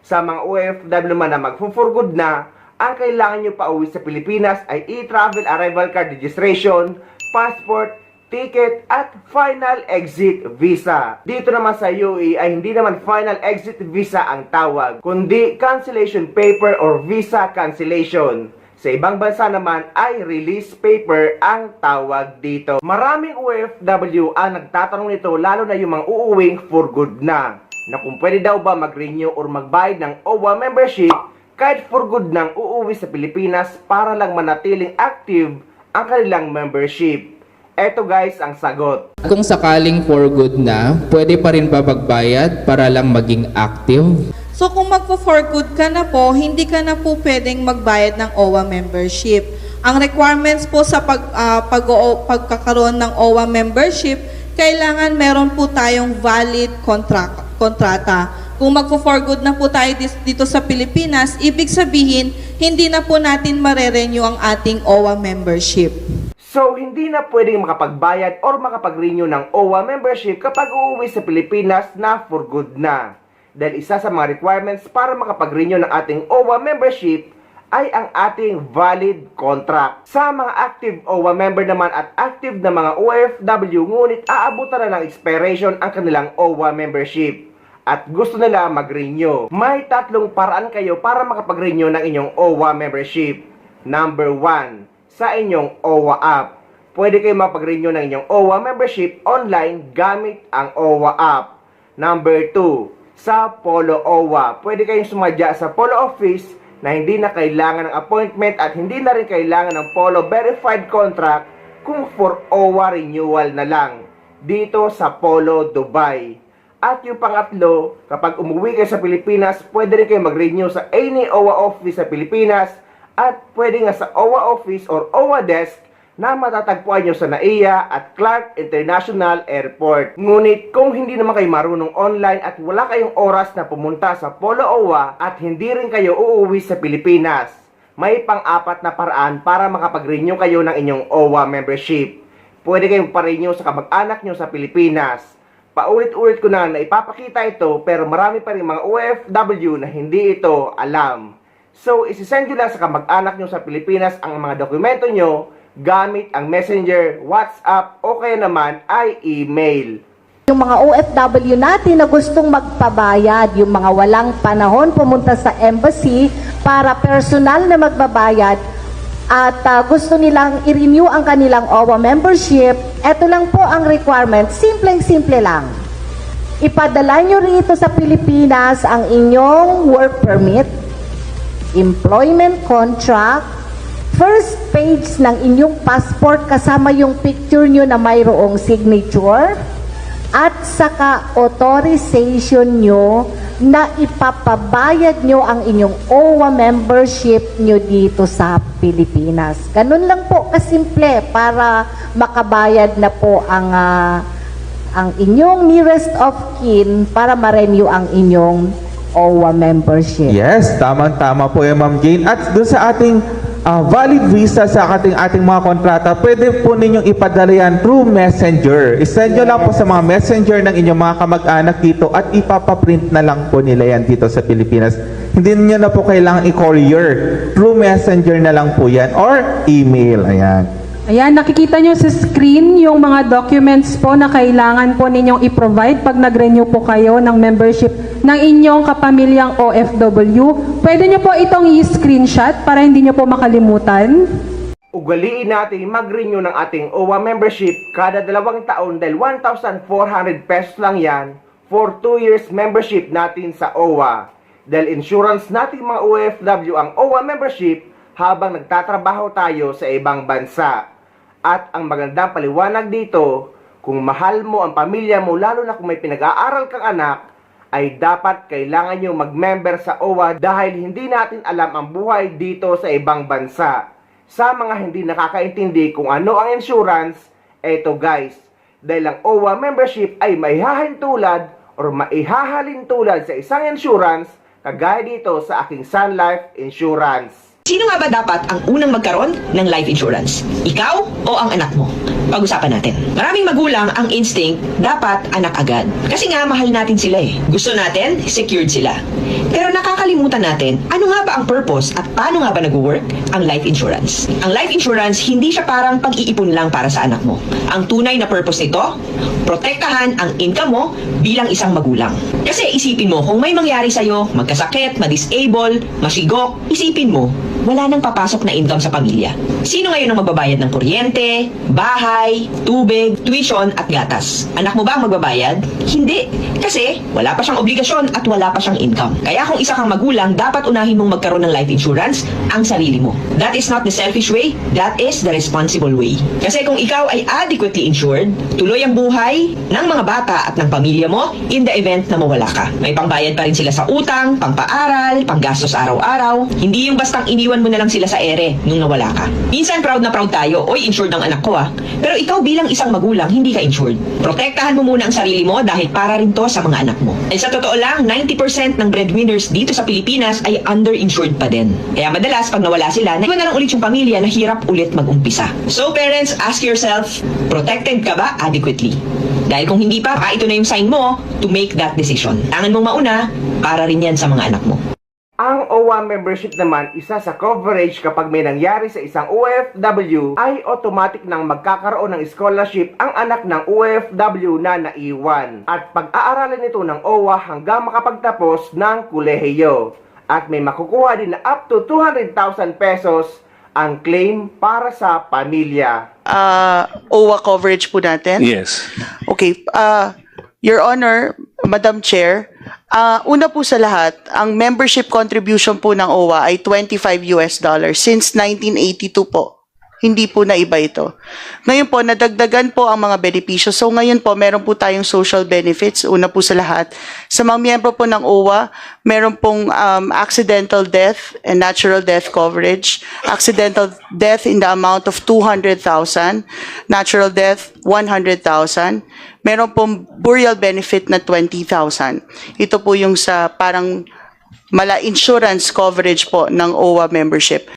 Sa mga OFW naman na mag-for good na, ang kailangan nyo pauwi sa Pilipinas ay e-travel arrival card registration, passport, ticket, at final exit visa. Dito naman sa UAE ay hindi naman final exit visa ang tawag, kundi cancellation paper or visa cancellation. Sa ibang bansa naman ay release paper ang tawag dito. Maraming OFW ang nagtatanong nito, lalo na yung mga uuwing for good na kung pwede daw ba mag-renew or magbayad ng OWA membership kahit for good nang uuwi sa Pilipinas para lang manatiling active ang kanilang membership. Eto guys ang sagot. Kung sakaling for good na, pwede pa rin ba magbayad para lang maging active? So kung magpo-for good ka na po, hindi ka na po pwedeng magbayad ng OWA membership. Ang requirements po sa pagkakaroon ng OWA membership, kailangan meron po tayong valid kontrata. Kung magpo-for good na po tayo dito sa Pilipinas, ibig sabihin, hindi na po natin mare-renew ang ating OWA membership. So, hindi na pwedeng makapagbayad or makapag-renew ng OWA membership kapag uuwi sa Pilipinas na for good na. Dahil isa sa mga requirements para makapag-renew ng ating OWA membership ay ang ating valid contract. Sa mga active OWA member naman at active na mga OFW, ngunit aabutan na ng expiration ang kanilang OWA membership at gusto nila mag-renew. May tatlong paraan kayo para makapag-renew ng inyong OWA membership. Number 1, sa inyong OWA app. Pwede kayo makapag-renew ng inyong OWA membership online gamit ang OWA app. Number 2, sa Polo OWA. Pwede kayong sumadya sa Polo office na hindi na kailangan ng appointment at hindi na rin kailangan ng Polo verified contract kung for OWA renewal na lang dito sa Polo Dubai. At yung pangatlo, kapag umuwi kayo sa Pilipinas, pwede rin kayo mag-renew sa any OWA office sa Pilipinas at pwede nga sa OWA office or OWA desk na matatagpuan nyo sa NAIA at Clark International Airport. Ngunit kung hindi naman kayo marunong online at wala kayong oras na pumunta sa Polo OWA at hindi rin kayo uuwi sa Pilipinas, may pang-apat na paraan para makapag-renew kayo ng inyong OWA membership. Pwede kayong pa-renew sa kamag-anak nyo sa Pilipinas. Paulit-ulit ko na ipapakita ito pero marami pa rin mga OFW na hindi ito alam. So, isisend nyo lang sa kamag-anak nyo sa Pilipinas ang mga dokumento nyo gamit ang Messenger, WhatsApp o kaya naman ay email. Yung mga OFW natin na gustong magpabayad, yung mga walang panahon pumunta sa embassy para personal na magbabayad at gusto nilang i-renew ang kanilang OWA membership, eto lang po ang requirement, simpleng-simple lang. Ipadala nyo rito sa Pilipinas ang inyong work permit, employment contract, first page ng inyong passport kasama yung picture nyo na mayroong signature at saka authorization nyo na ipapabayad nyo ang inyong OWA membership nyo dito sa Pilipinas. Ganun lang po kasimple para makabayad na po ang inyong nearest of kin para ma-renew ang inyong OWA membership. Yes, tamang-tama po yan, Ma'am Jane. At doon sa ating valid visa sa ating mga kontrata, pwede po ninyong ipadala yan through Messenger. I-send nyo lang po sa mga Messenger ng inyong mga kamag-anak dito at ipapaprint na lang po nila yan dito sa Pilipinas. Hindi nyo na po kailangang i-courier. Through Messenger na lang po yan or email. Ayan. Ayan, nakikita nyo sa screen yung mga documents po na kailangan po ninyong i-provide pag nag-renew po kayo ng membership ng inyong kapamilyang OFW. Pwede nyo po itong i-screenshot para hindi nyo po makalimutan. Ugaliin natin mag-renew ng ating OWA membership kada 2 taon dahil 1,400 pesos lang yan for 2 years membership natin sa OWA. Dahil insurance natin mga OFW ang OWA membership habang nagtatrabaho tayo sa ibang bansa. At ang magandang paliwanag dito, kung mahal mo ang pamilya mo, lalo na kung may pinag-aaral kang anak, ay dapat kailangan nyo mag-member sa OWA dahil hindi natin alam ang buhay dito sa ibang bansa. Sa mga hindi nakakaintindi kung ano ang insurance, eto guys, dahil ang OWA membership ay maihahintulad or maihahalin tulad sa isang insurance kagaya dito sa aking Sun Life Insurance. Sino nga ba dapat ang unang magkaroon ng life insurance? Ikaw o ang anak mo? Pag-usapan natin. Maraming magulang ang instinct, dapat anak agad. Kasi nga, mahal natin sila eh. Gusto natin, secured sila. Pero nakakalimutan nakakalimutan natin, ano nga ba ang purpose at paano nga ba nag-work ang life insurance? Ang life insurance, hindi siya parang pang-iipon lang para sa anak mo. Ang tunay na purpose nito, protektahan ang income mo bilang isang magulang. Kasi isipin mo, kung may mangyari sa'yo, magkasakit, ma-disable, masigok, isipin mo, wala nang papasok na income sa pamilya. Sino ngayon ang magbabayad ng kuryente, bahay, tubig, tuition at gatas? Anak mo ba ang magbabayad? Hindi. Kasi wala pa siyang obligasyon at wala pa siyang income. Kaya kung isa kang magulang, dapat unahin mong magkaroon ng life insurance ang sarili mo. That is not the selfish way, that is the responsible way. Kasi kung ikaw ay adequately insured, tuloy ang buhay ng mga bata at ng pamilya mo in the event na mawala ka. May pangbayad pa rin sila sa utang, pangpaaral, panggastos araw-araw. Hindi yung bastang iniwan mo na lang sila sa ere nung nawala ka. Minsan proud na proud tayo, oy insured ang anak ko ah. Pero ikaw bilang isang magulang, hindi ka insured. Protektahan mo muna ang sarili mo dahil para rin to sa mga anak mo. At sa totoo lang, 90% ng breadwinners dito sa Pilipinas ay underinsured pa din. Kaya madalas pag nawala sila, naiwan na lang ulit yung pamilya na hirap ulit mag-umpisa. So parents, ask yourself, protected ka ba adequately? Dahil kung hindi pa, ito na yung sign mo to make that decision. Tangan mong mauna, para rin yan sa mga anak mo. Ang OWA membership naman, isa sa coverage kapag may nangyari sa isang OFW ay automatic nang magkakaroon ng scholarship ang anak ng OFW na naiwan. At pag-aaralin ito ng OWA hanggang makapagtapos ng kolehiyo. At may makukuha din na up to 200,000 pesos ang claim para sa pamilya. OWA coverage po natin? Yes. Okay. Your Honor, Madam Chair, una po sa lahat, ang membership contribution po ng OWA ay $25 since 1982 po. Hindi po na iba ito. Ngayon po, nadagdagan po ang mga benepisyo. So ngayon po, meron po tayong social benefits. Una po sa lahat. Sa mga miyembro po ng OWA, meron pong accidental death and natural death coverage. Accidental death in the amount of 200,000. Natural death, 100,000. Meron pong burial benefit na 20,000. Ito po yung sa parang mala insurance coverage po ng OWA membership.